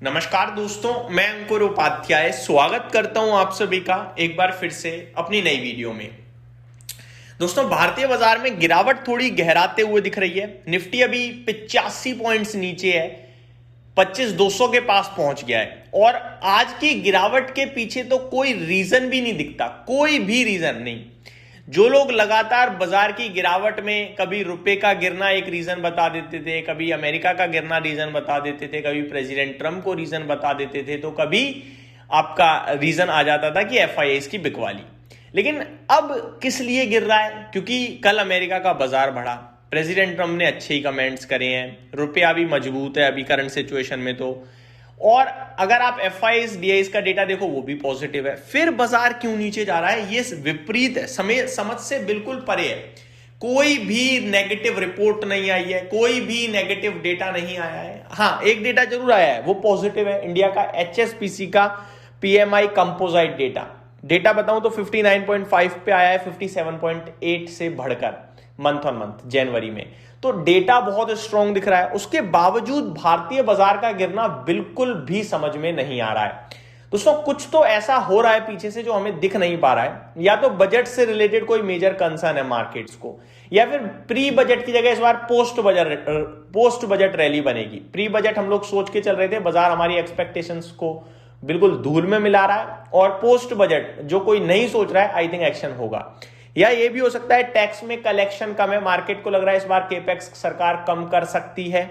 नमस्कार दोस्तों, मैं अंकुर उपाध्याय स्वागत करता हूं आप सभी का एक बार फिर से अपनी नई वीडियो में। दोस्तों, भारतीय बाजार में गिरावट थोड़ी गहराते हुए दिख रही है। निफ्टी अभी 85 पॉइंट्स नीचे है, 25,200 के पास पहुंच गया है और आज की गिरावट के पीछे तो कोई रीजन भी नहीं दिखता, कोई भी रीजन नहीं। जो लोग लगातार बाजार की गिरावट में कभी रुपए का गिरना एक रीजन बता देते थे, कभी अमेरिका का गिरना रीजन बता देते थे, कभी प्रेसिडेंट ट्रंप को रीजन बता देते थे, तो कभी आपका रीजन आ जाता था कि एफआईआई की बिकवाली। लेकिन अब किस लिए गिर रहा है? क्योंकि कल अमेरिका का बाजार बढ़ा, प्रेसिडेंट ट्रंप ने अच्छे ही कमेंट्स करे हैं, रुपया भी मजबूत है अभी करंट सिचुएशन में तो, और अगर आप एफआईआई डीआईज का डेटा देखो वो भी पॉजिटिव है। फिर बाजार क्यों नीचे जा रहा है? ये विपरीत है, समझ से बिल्कुल परे है। कोई भी नेगेटिव रिपोर्ट नहीं आई है, कोई भी नेगेटिव डेटा नहीं आया है। हाँ, एक डेटा जरूर आया है, वो पॉजिटिव है। इंडिया का एचएसपीसी का पीएमआई कंपोजिट डेटा बताऊं तो 59.5 पे आया है, 57.8 से बढ़कर मंथ ऑन मंथ जनवरी में। तो डेटा बहुत स्ट्रांग दिख रहा है। उसके बावजूद भारतीय बाजार का गिरना बिल्कुल भी समझ में नहीं आ रहा है। दोस्तों, कुछ तो ऐसा हो रहा है पीछे से जो हमें दिख नहीं पा रहा है। या तो बजट से रिलेटेड कोई मेजर कंसर्न है मार्केट्स को, या फिर प्री बजट की जगह इस बार पोस्ट बजट रैली बनेगी। प्री बजट हम लोग सोच के चल रहे थे, बाजार हमारी एक्सपेक्टेशंस को बिल्कुल धूल में मिला रहा है, और पोस्ट बजट जो कोई नहीं सोच रहा है, आई थिंक एक्शन होगा। या ये भी हो सकता है टैक्स में कलेक्शन कम है, मार्केट को लग रहा है इस बार केपेक्स सरकार कम कर सकती है,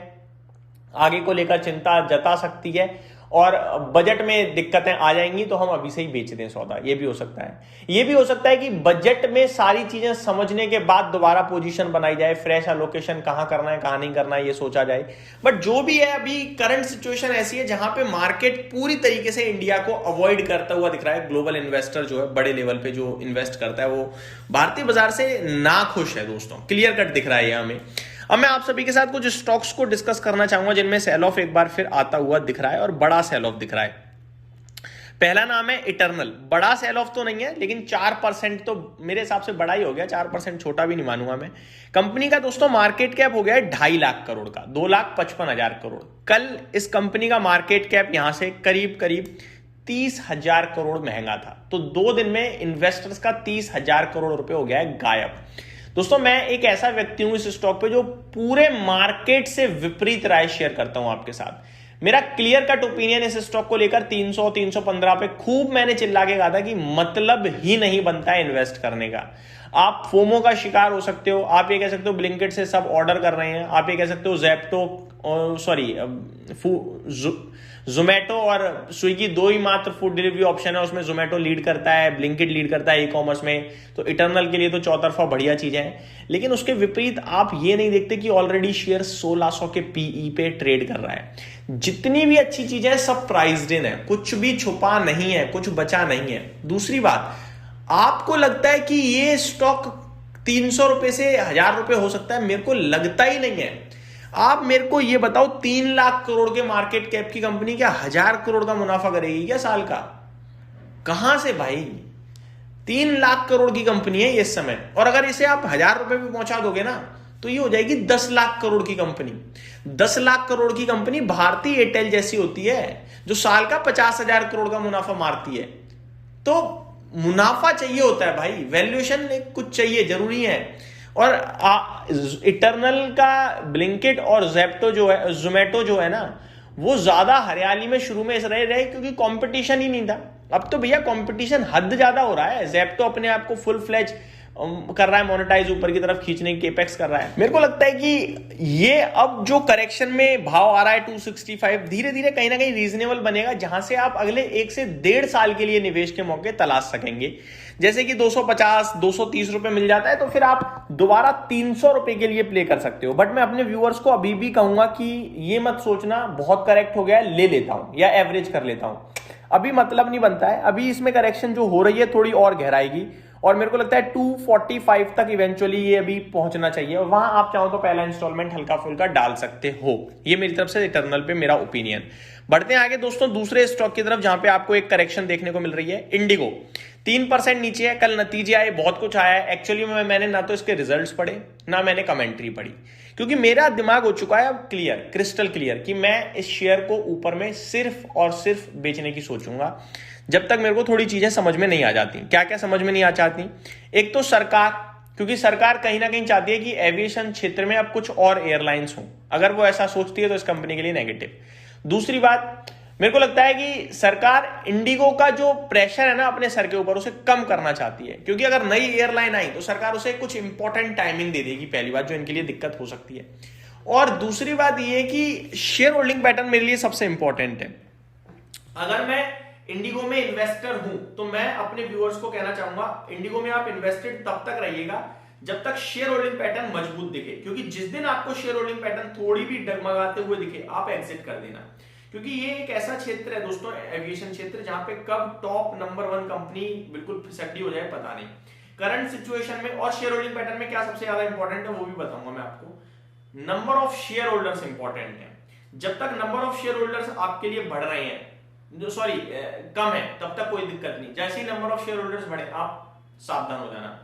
आगे को लेकर चिंता जता सकती है, और बजट में दिक्कतें आ जाएंगी तो हम अभी से ही बेच दें सौदा। ये भी हो सकता है। ये भी हो सकता है कि बजट में सारी चीजें समझने के बाद दोबारा पोजीशन बनाई जाए, फ्रेश एलोकेशन कहां करना है कहां नहीं करना है ये सोचा जाए। बट जो भी है, अभी करंट सिचुएशन ऐसी है जहां पे मार्केट पूरी तरीके से इंडिया को अवॉइड करता हुआ दिख रहा है। ग्लोबल इन्वेस्टर जो है, बड़े लेवल पे जो इन्वेस्ट करता है, वो भारतीय बाजार से नाखुश है। दोस्तों, क्लियर कट दिख रहा है हमें। अब मैं आप सभी के साथ कुछ स्टॉक्स को डिस्कस करना चाहूंगा जिनमें सेल ऑफ एक बार फिर आता हुआ दिख रहा है, और बड़ा सेल ऑफ दिख रहा है। पहला नाम है इटर्नल। बड़ा सेल ऑफ तो नहीं है, लेकिन 4% तो मेरे हिसाब से बड़ा ही हो गया, 4% छोटा भी नहीं मानूंगा मैं। कंपनी का दोस्तों मार्केट कैप हो गया है 2.5 लाख करोड़ का, 2,55,000 करोड़। कल इस कंपनी का मार्केट कैप यहां से करीब 30,000 करोड़ महंगा था। तो 2 दिन में इन्वेस्टर्स का 30,000 करोड़ रुपए हो गया है गायब। दोस्तों, मैं एक ऐसा व्यक्ति हूं इस स्टॉक पे जो पूरे मार्केट से विपरीत राय शेयर करता हूं आपके साथ। मेरा क्लियर कट ओपिनियन इस स्टॉक को लेकर 300 315 पे खूब मैंने चिल्ला के कहा था कि मतलब ही नहीं बनता है इन्वेस्ट करने का। आप फोमो का शिकार हो सकते हो, आप ये कह सकते हो ब्लिंकिट से सब ऑर्डर कर रहे हैं, आप ये कह सकते हो जोमैटो और स्विगी 2 ही मात्र फूड डिलीवरी ऑप्शन है, उसमें जोमैटो लीड करता है, ब्लिंकिट लीड करता है ई कॉमर्स में। तो इटर्नल के लिए तो चौतरफा बढ़िया चीजें हैं। लेकिन उसके विपरीत आप ये नहीं देखते कि ऑलरेडी शेयर 1600 के पीई पे ट्रेड कर रहा है। जितनी भी अच्छी चीजें हैं सब प्राइस्ड इन है, कुछ भी छुपा नहीं है, कुछ बचा नहीं है। दूसरी बात, आपको लगता है कि ये स्टॉक 300 रुपए से 1000 रुपए हो सकता है, मेरे को लगता ही नहीं है। आप मेरे को ये बताओ, 3 लाख करोड़ के मार्केट कैप की कंपनी क्या 1000 करोड़ का मुनाफा करेगी क्या साल का? कहां से भाई? 3 लाख करोड़ की कंपनी है इस समय, और अगर इसे आप 1000 रुपए पे पहुंचा दोगे ना तो ये हो जाएगी 10 लाख करोड़ की कंपनी। 10 लाख करोड़ की कंपनी भारतीय एयरटेल जैसी होती है जो साल का 50,000 करोड़ का मुनाफा मारती है। तो मुनाफा चाहिए होता है भाई, वैल्यूएशन कुछ चाहिए, जरूरी है। और इटर्नल का ब्लिंकिट और जोमैटो जो है ना, वो ज्यादा हरियाली में शुरू में रहे क्योंकि कंपटीशन ही नहीं था। अब तो भैया कंपटीशन हद ज्यादा हो रहा है। ज़ेप्टो अपने आप को फुल फ्लेज कर रहा है, मोनेटाइज ऊपर की तरफ खींचने की केपेक्स कर रहा है। मेरे को लगता है कि ये अब जो करेक्शन में भाव आ रहा है 265, धीरे धीरे कहीं ना कहीं रीजनेबल बनेगा, जहां से आप अगले 1 से 1.5 साल के लिए निवेश के मौके तलाश सकेंगे। जैसे कि 250 230 रुपए मिल जाता है तो फिर आप दोबारा 300 रुपए के लिए प्ले कर सकते हो। बट मैं अपने व्यूअर्स को अभी भी कहूंगा कि ये मत सोचना बहुत करेक्ट हो गया है, ले लेता हूं या एवरेज कर लेता हूं। अभी मतलब नहीं बनता है। अभी इसमें करेक्शन जो हो रही है थोड़ी और गहराएगी, और मेरे को लगता है 245 तक इवेंचुअली ये अभी पहुंचना चाहिए, और वहां आप चाहो तो पहला इंस्टॉलमेंट हल्का फुल्का डाल सकते हो। ये मेरी तरफ से इटर्नल पे मेरा ओपिनियन। बढ़ते हैं आगे दोस्तों दूसरे स्टॉक की तरफ जहां पे आपको एक करेक्शन देखने को मिल रही है। इंडिगो 3% नीचे है। कल नतीजे आए, बहुत कुछ आया है। एक्चुअली मैंने ना तो इसके रिजल्ट्स पढ़े ना मैंने कमेंट्री पढ़ी, क्योंकि मेरा दिमाग हो चुका है अब क्लियर, क्रिस्टल क्लियर, कि मैं इस शेयर को ऊपर में सिर्फ और सिर्फ बेचने की सोचूंगा जब तक मेरे को थोड़ी चीजें समझ में नहीं आ जाती। क्या क्या समझ में नहीं आ जाती? एक तो सरकार, क्योंकि सरकार कहीं ना कहीं चाहती है कि एविएशन क्षेत्र में अब कुछ और एयरलाइंस हो। अगर वो ऐसा सोचती है तो इस कंपनी के लिए नेगेटिव। दूसरी बात, मेरे को लगता है कि सरकार इंडिगो का जो प्रेशर है ना अपने सर के ऊपर, उसे कम करना चाहती है, क्योंकि अगर नई एयरलाइन आई तो सरकार उसे कुछ इंपॉर्टेंट टाइमिंग दे देगी, पहली बात, जो इनके लिए दिक्कत हो सकती है। और दूसरी बात यह है कि शेयर होल्डिंग पैटर्न मेरे लिए सबसे इंपॉर्टेंट है। अगर मैं इंडिगो में इन्वेस्टर हूं तो मैं अपने व्यूअर्स को कहना चाहूंगा, इंडिगो में आप इन्वेस्टेड तब तक रहिएगा जब तक शेयर होल्डिंग पैटर्न मजबूत दिखे, क्योंकि जिस दिन आपको शेयर होल्डिंग पैटर्न थोड़ी भी डगमगाते हुए दिखे, आप एग्जिट कर देना। क्योंकि ये एक ऐसा क्षेत्र है दोस्तों, एविएशन क्षेत्र, जहां पे कब टॉप नंबर 1 कंपनी बिल्कुल फिसड्डी हो जाए पता नहीं। करंट सिचुएशन में और शेयर होल्डिंग पैटर्न में क्या सबसे ज्यादा इंपॉर्टेंट है वो भी बताऊंगा मैं आपको। Number of share holders important है। जब तक नंबर ऑफ शेयर होल्डर्स आपके लिए बढ़ रहे हैं, सॉरी कम है, तब तक कोई दिक्कत नहीं। जैसे ही नंबर ऑफ शेयर होल्डर्स बढ़े आप सावधान हो जाना।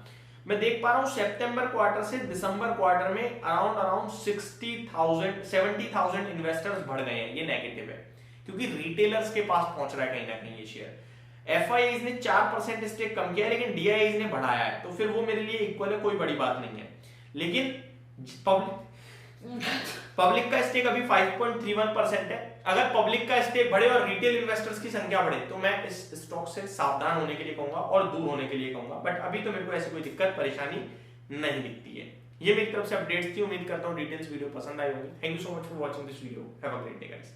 मैं देख पा रहा हूं सितंबर क्वार्टर से दिसंबर क्वार्टर में अराउंड 70,000 इन्वेस्टर्स बढ़ गए हैं। ये नेगेटिव है क्योंकि रिटेलर्स के पास पहुंच रहा है कहीं ना कहीं ये शेयर। एफआईआईज ने 4% स्टेक कम किया है, लेकिन डीआईआईज ने बढ़ाया है, तो फिर वो मेरे लिए इक्वल है, कोई बड़ी बात नहीं है। लेकिन पब्लिक का स्टेक अभी 5.31% है। अगर पब्लिक का स्टेक बढ़े और रिटेल इन्वेस्टर्स की संख्या बढ़े तो मैं इस स्टॉक से सावधान होने के लिए कहूंगा और दूर होने के लिए कहूंगा। बट अभी तो मेरे को ऐसी कोई दिक्कत परेशानी नहीं दिखती है। ये मेरी तरफ से अपडेट्स थी। उम्मीद करता हूं डिटेल्स वीडियो पसंद आई होगी। Thank you so much for watching this video. Have a great day guys.